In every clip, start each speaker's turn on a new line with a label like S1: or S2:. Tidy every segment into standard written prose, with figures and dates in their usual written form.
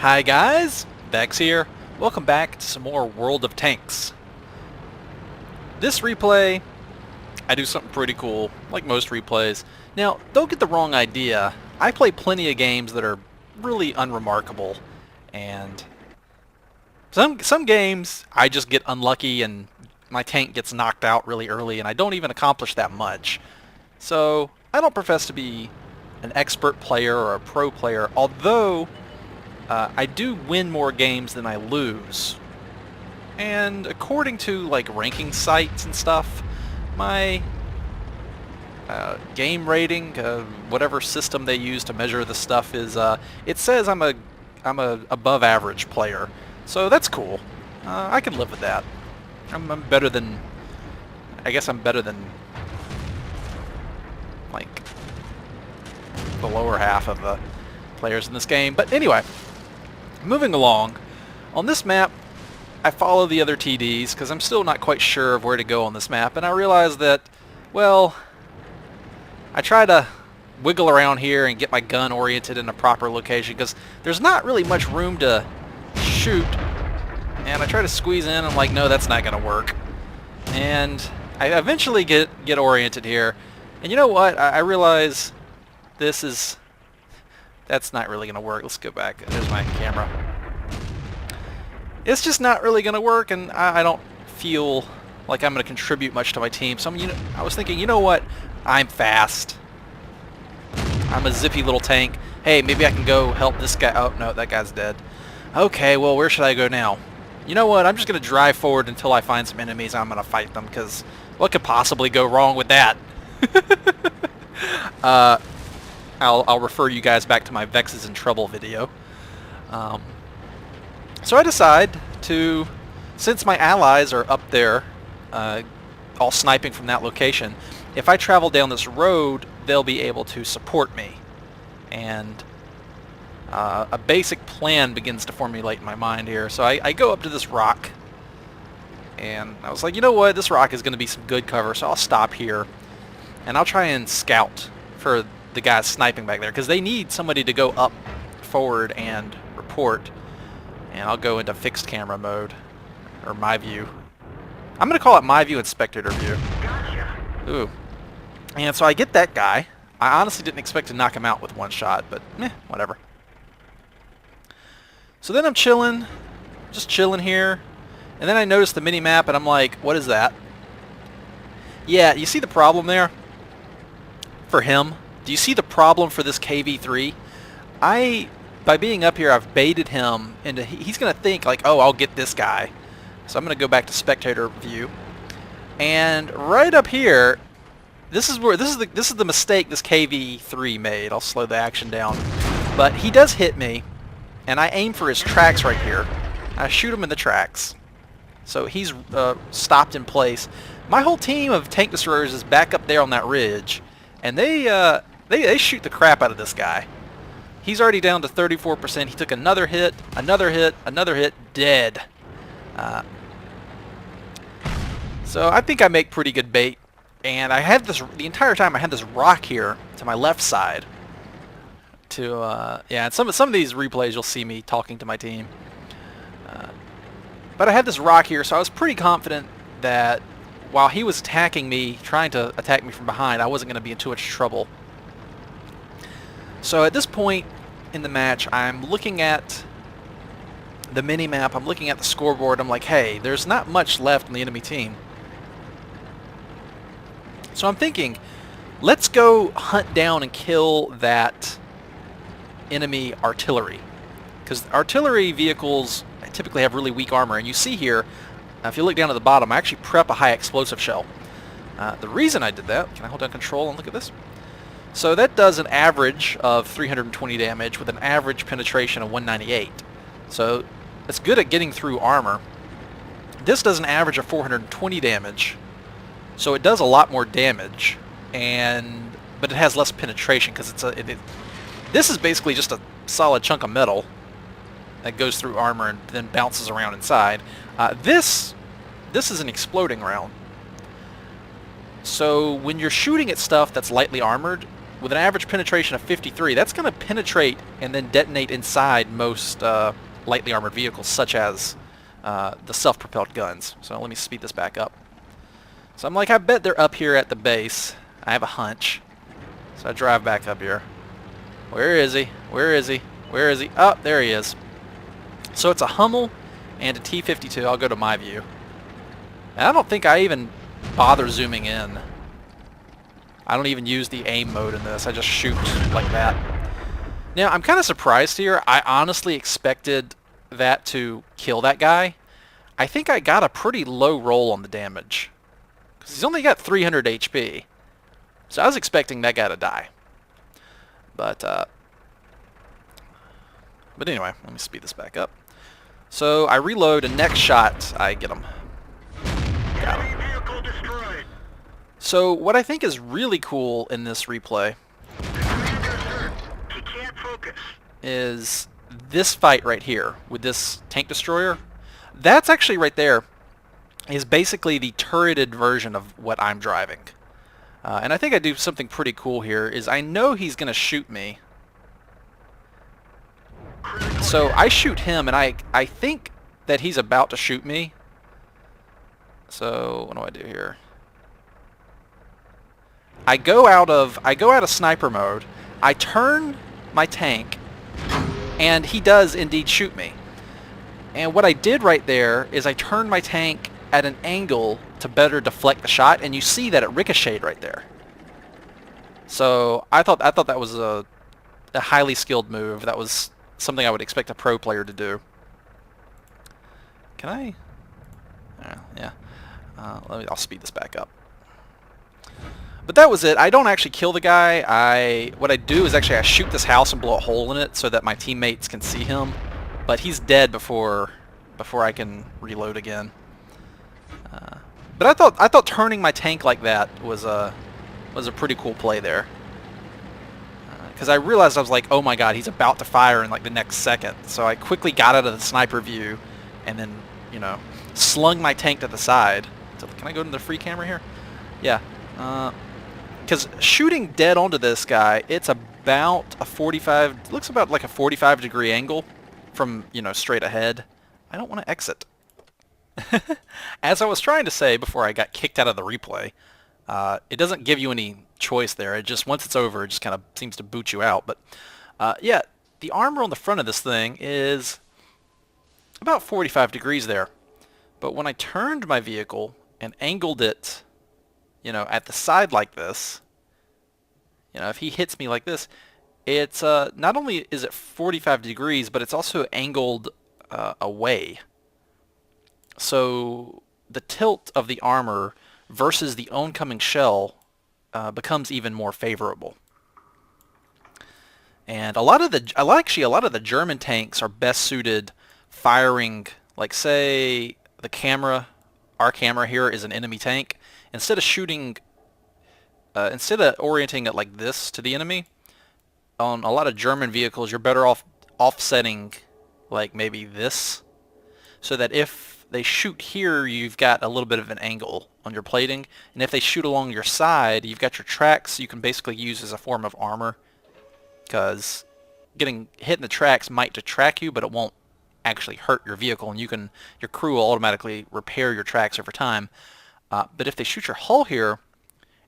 S1: Hi guys, Vechs here. Welcome back to some more World of Tanks. This replay, I do something pretty cool, like most replays. Now, don't get the wrong idea. I play plenty of games that are really unremarkable, and some games I just get unlucky and my tank gets knocked out really early and I don't even accomplish that much. So, I don't profess to be an expert player or a pro player, although I do win more games than I lose. And according to like ranking sites and stuff, my game rating, whatever system they use to measure the stuff is, it says I'm a above average player. So that's cool. I can live with that. I'm better than, I guess I'm better than like the lower half of the players in this game. But anyway, moving along, on this map I follow the other TDs because I'm still not quite sure of where to go on this map, and I realize that, well, I try to wiggle around here and get my gun oriented in a proper location because there's not really much room to shoot, and I try to squeeze in and I'm like, no, that's not gonna work. And I eventually get oriented here, and you know what, I realize that's not really gonna work. Let's go back. There's my camera. It's just not really gonna work, and I don't feel like I'm gonna contribute much to my team. So I was thinking, you know what? I'm fast. I'm a zippy little tank. Hey, maybe I can go help this guy. Oh no, that guy's dead. Okay, well, where should I go now? You know what? I'm just gonna drive forward until I find some enemies. I'm gonna fight them, because what could possibly go wrong with that? I'll refer you guys back to my Vechs is in Trouble video. So I decide to, since my allies are up there, all sniping from that location, if I travel down this road, they'll be able to support me. And a basic plan begins to formulate in my mind here. So I go up to this rock, and I was like, you know what, this rock is going to be some good cover, so I'll stop here, and I'll try and scout for the guys sniping back there, because they need somebody to go up forward and report. And I'll go into fixed camera mode, or my view. I'm going to call it my view and spectator view. Ooh. And so I get that guy. I honestly didn't expect to knock him out with one shot, but whatever. So then I'm chilling, just chilling here, and then I notice the mini-map, and I'm like, what is that? Yeah, you see the problem there? For him? Do you see the problem for this KV3? By being up here, I've baited him into, he's going to think like, oh, I'll get this guy. So I'm going to go back to spectator view. And right up here, this is the mistake this KV3 made. I'll slow the action down. But he does hit me, and I aim for his tracks right here. I shoot him in the tracks. So he's stopped in place. My whole team of tank destroyers is back up there on that ridge, and they shoot the crap out of this guy. He's already down to 34%. He took another hit, another hit, another hit, dead. So I think I make pretty good bait. And I had this, the entire time I had this rock here to my left side. Yeah, and some of these replays you'll see me talking to my team. But I had this rock here, so I was pretty confident that while he was attacking me, trying to attack me from behind, I wasn't going to be in too much trouble. So at this point in the match, I'm looking at the mini-map, I'm looking at the scoreboard, I'm like, hey, there's not much left on the enemy team. So I'm thinking, let's go hunt down and kill that enemy artillery. Because artillery vehicles typically have really weak armor, and you see here, if you look down at the bottom, I actually prep a high explosive shell. The reason I did that, can I hold down control and look at this? So that does an average of 320 damage with an average penetration of 198. So it's good at getting through armor. This does an average of 420 damage. So it does a lot more damage, but it has less penetration because this is basically just a solid chunk of metal that goes through armor and then bounces around inside. This is an exploding round. So when you're shooting at stuff that's lightly armored, with an average penetration of 53, that's going to penetrate and then detonate inside most lightly armored vehicles, such as the self-propelled guns. So let me speed this back up. So I'm like, I bet they're up here at the base. I have a hunch. So I drive back up here. Where is he? Where is he? Where is he? Oh, there he is. So it's a Hummel and a T-52. I'll go to my view. And I don't think I even bother zooming in. I don't even use the aim mode in this. I just shoot like that. Now, I'm kind of surprised here. I honestly expected that to kill that guy. I think I got a pretty low roll on the damage, because he's only got 300 HP. So I was expecting that guy to die. But anyway, let me speed this back up. So I reload, and next shot, I get him. Got him. So what I think is really cool in this replay is this fight right here with this tank destroyer. That's actually right there is basically the turreted version of what I'm driving. And I think I do something pretty cool here is I know he's going to shoot me. So I shoot him, and I think that he's about to shoot me. So what do I do here? I go out of sniper mode. I turn my tank, and he does indeed shoot me. And what I did right there is I turned my tank at an angle to better deflect the shot, and you see that it ricocheted right there. So I thought that was a highly skilled move. That was something I would expect a pro player to do. Can I? Yeah. I'll speed this back up. But that was it. I don't actually kill the guy. What I do is actually I shoot this house and blow a hole in it so that my teammates can see him. But he's dead before I can reload again. But I thought turning my tank like that was a pretty cool play there. Because I realized I was like, oh my god, he's about to fire in like the next second. So I quickly got out of the sniper view, and then slung my tank to the side. So can I go to the free camera here? Yeah. Because shooting dead onto this guy, it's about a 45. Looks about like a 45-degree angle from straight ahead. I don't want to exit. As I was trying to say before I got kicked out of the replay, it doesn't give you any choice there. It just, once it's over, it just kind of seems to boot you out. But yeah, the armor on the front of this thing is about 45 degrees there. But when I turned my vehicle and angled it, at the side like this, if he hits me like this, it's not only is it 45 degrees, but it's also angled away. So the tilt of the armor versus the oncoming shell becomes even more favorable. And a lot of the German tanks are best suited firing, like say the camera, our camera here is an enemy tank. Instead of orienting it like this to the enemy, on a lot of German vehicles, you're better off offsetting like maybe this, so that if they shoot here, you've got a little bit of an angle on your plating, and if they shoot along your side, you've got your tracks you can basically use as a form of armor, because getting hit in the tracks might detract you, but it won't actually hurt your vehicle, and your crew will automatically repair your tracks over time. But if they shoot your hull here,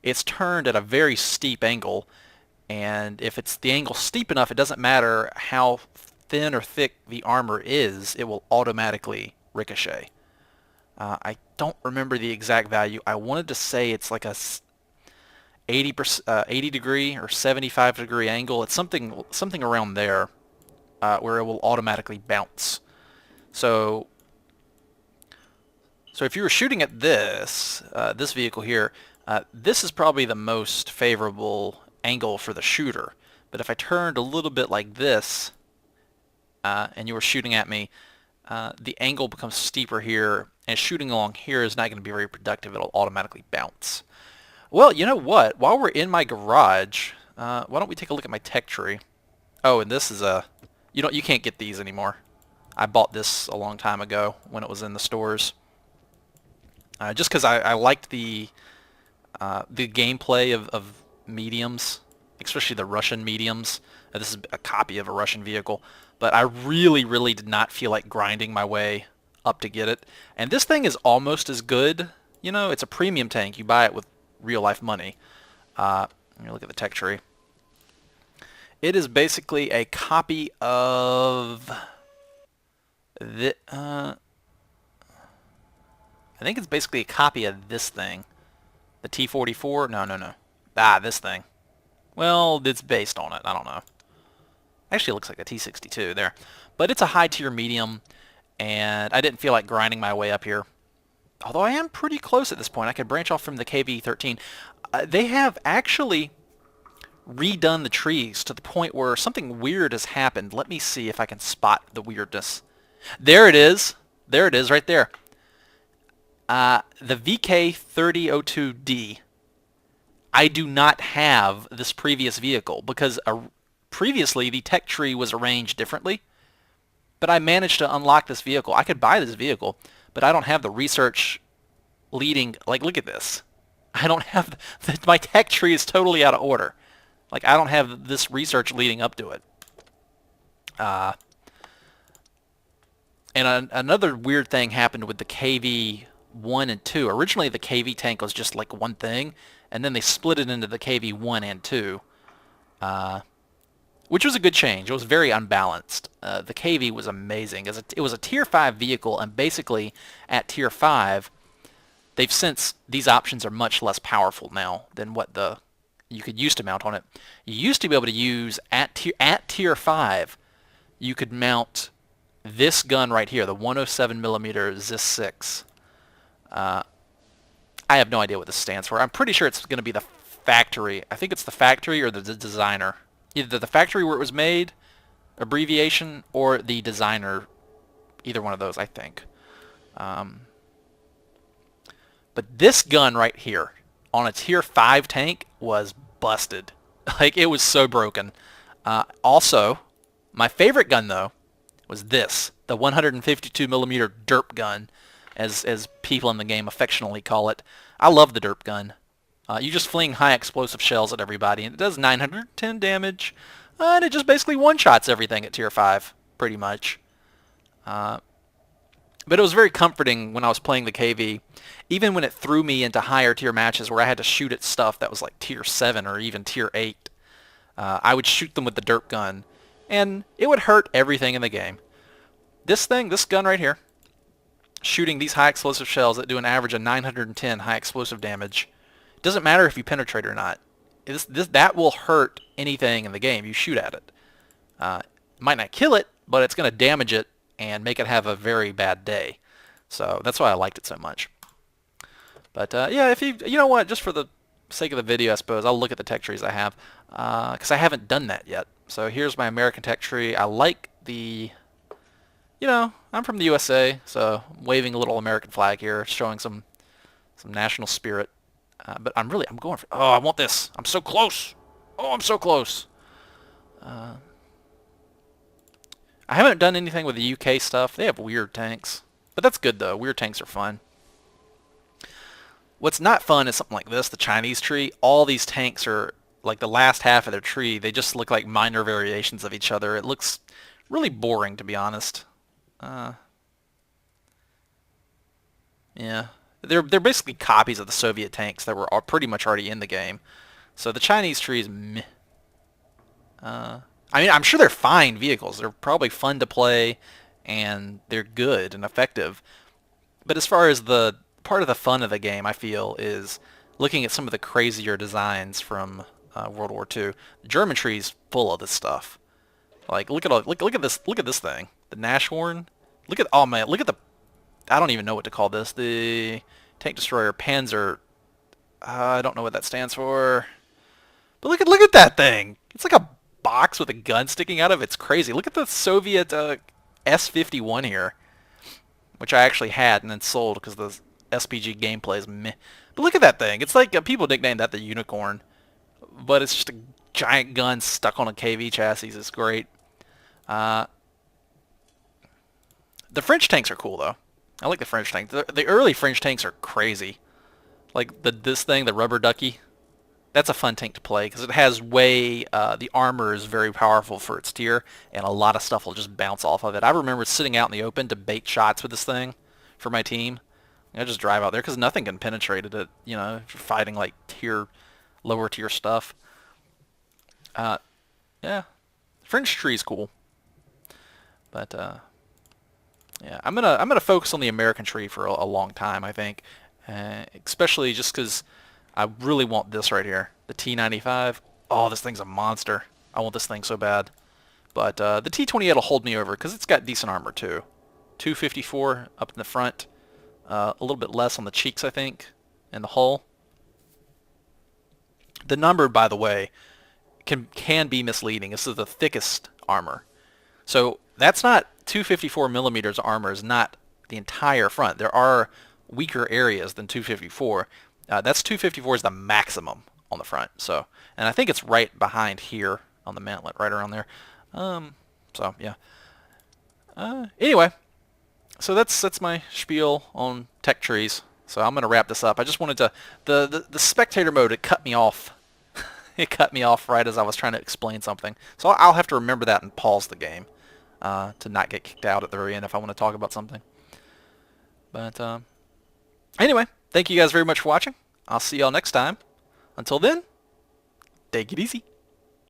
S1: it's turned at a very steep angle, and if it's the angle steep enough, it doesn't matter how thin or thick the armor is, it will automatically ricochet. I don't remember the exact value. I wanted to say it's like a 80 degree or 75 degree angle. It's something around there, where it will automatically bounce. So if you were shooting at this vehicle here, this is probably the most favorable angle for the shooter. But if I turned a little bit like this, and you were shooting at me, the angle becomes steeper here, and shooting along here is not going to be very productive. It'll automatically bounce. Well, you know what? While we're in my garage, why don't we take a look at my tech tree? Oh, and this is you can't get these anymore. I bought this a long time ago when it was in the stores. Just because I liked the gameplay of mediums especially the Russian mediums. This is a copy of a Russian vehicle, but I really, really did not feel like grinding my way up to get it. And this thing is almost as good. You know, it's a premium tank. You buy it with real life money. Let me look at the tech tree. It is basically a copy of the. I think it's basically a copy of this thing, the T-44. No. This thing. Well, it's based on it. I don't know. Actually, it looks like a T-62 there, but it's a high tier medium, and I didn't feel like grinding my way up here. Although I am pretty close at this point. I could branch off from the KV-13. They have actually redone the trees to the point where something weird has happened. Let me see if I can spot the weirdness. There it is. There it is right there. The VK3002D. I do not have this previous vehicle because previously the tech tree was arranged differently. But I managed to unlock this vehicle. I could buy this vehicle, but I don't have the research leading. Like, look at this. I don't have my tech tree is totally out of order. Like, I don't have this research leading up to it. And another weird thing happened with the KV-1 and 2. Originally, the KV tank was just like one thing, and then they split it into the KV-1 and 2, which was a good change. It was very unbalanced. The KV was amazing. It was a Tier 5 vehicle, and basically at Tier 5, these options are much less powerful now than what you could use to mount on it. You used to be able to use at Tier 5, you could mount this gun right here, the 107mm ZIS-6. I have no idea what this stands for. I'm pretty sure it's going to be the factory. I think it's the factory or the designer. Either the factory where it was made, abbreviation, or the designer. Either one of those, I think. But this gun right here on a Tier 5 tank was busted. Like, it was so broken. Also, my favorite gun, though, was this, the 152mm derp gun, as people in the game affectionately call it. I love the derp gun. You just fling high explosive shells at everybody, and it does 910 damage, and it just basically one-shots everything at Tier 5, pretty much. But it was very comforting when I was playing the KV, even when it threw me into higher tier matches where I had to shoot at stuff that was like Tier 7 or even Tier 8. I would shoot them with the derp gun, and it would hurt everything in the game. This gun right here, shooting these high explosive shells that do an average of 910 high explosive damage, it doesn't matter if you penetrate or not. That will hurt anything in the game you shoot at it. It might not kill it, but it's going to damage it and make it have a very bad day. So that's why I liked it so much. But yeah, if you know what, just for the sake of the video, I suppose I'll look at the tech trees I have, because I haven't done that yet. So here's my American tech tree. I like the, I'm from the USA, so I'm waving a little American flag here, showing some national spirit. But I'm going for, I want this. I'm so close. Oh, I'm so close. I haven't done anything with the UK stuff. They have weird tanks. But that's good, though. Weird tanks are fun. What's not fun is something like this, the Chinese tree. All these tanks are, like the last half of their tree, they just look like minor variations of each other. It looks really boring, to be honest. Yeah. They're basically copies of the Soviet tanks that were pretty much already in the game. So the Chinese tree is meh. I mean, I'm sure they're fine vehicles. They're probably fun to play, and they're good and effective. But as far as the part of the fun of the game, I feel, is looking at some of the crazier designs from World War II. The German tree's full of this stuff. Like, look at this thing. The Nashorn. Look at the. I don't even know what to call this. The tank destroyer Panzer. I don't know what that stands for. But look at that thing. It's like a box with a gun sticking out of it. It's crazy. Look at the Soviet S-51 here, which I actually had and then sold because the SPG gameplay is meh. But look at that thing. It's like people nicknamed that the Unicorn, but it's just a giant gun stuck on a KV chassis. It's great. The French tanks are cool though. I like the French tanks. The early French tanks are crazy. Like this thing, the rubber ducky. that's a fun tank to play because it has the armor is very powerful for its tier, and a lot of stuff will just bounce off of it. I remember sitting out in the open to bait shots with this thing for my team. I just drive out there because nothing can penetrate it. You know, if you're fighting like lower tier stuff. Uh, yeah, Fringe Tree's cool, but yeah, I'm gonna focus on the American Tree for a long time. I think, especially just because I really want this right here, the T95. Oh, this thing's a monster. I want this thing so bad. But the T28 will hold me over because it's got decent armor too. 254 up in the front, a little bit less on the cheeks, I think, and the hull. The number, by the way, can be misleading. This is the thickest armor. So that's not 254 millimeters armor is not the entire front. There are weaker areas than 254. That's 254 is the maximum on the front. So, and I think it's right behind here on the mantlet, right around there. So yeah. Anyway, so that's my spiel on tech trees. So I'm gonna wrap this up. I just wanted to the spectator mode. It cut me off. It cut me off right as I was trying to explain something. So I'll have to remember that and pause the game to not get kicked out at the very end if I want to talk about something. But anyway, thank you guys very much for watching. I'll see y'all next time. Until then, take it easy.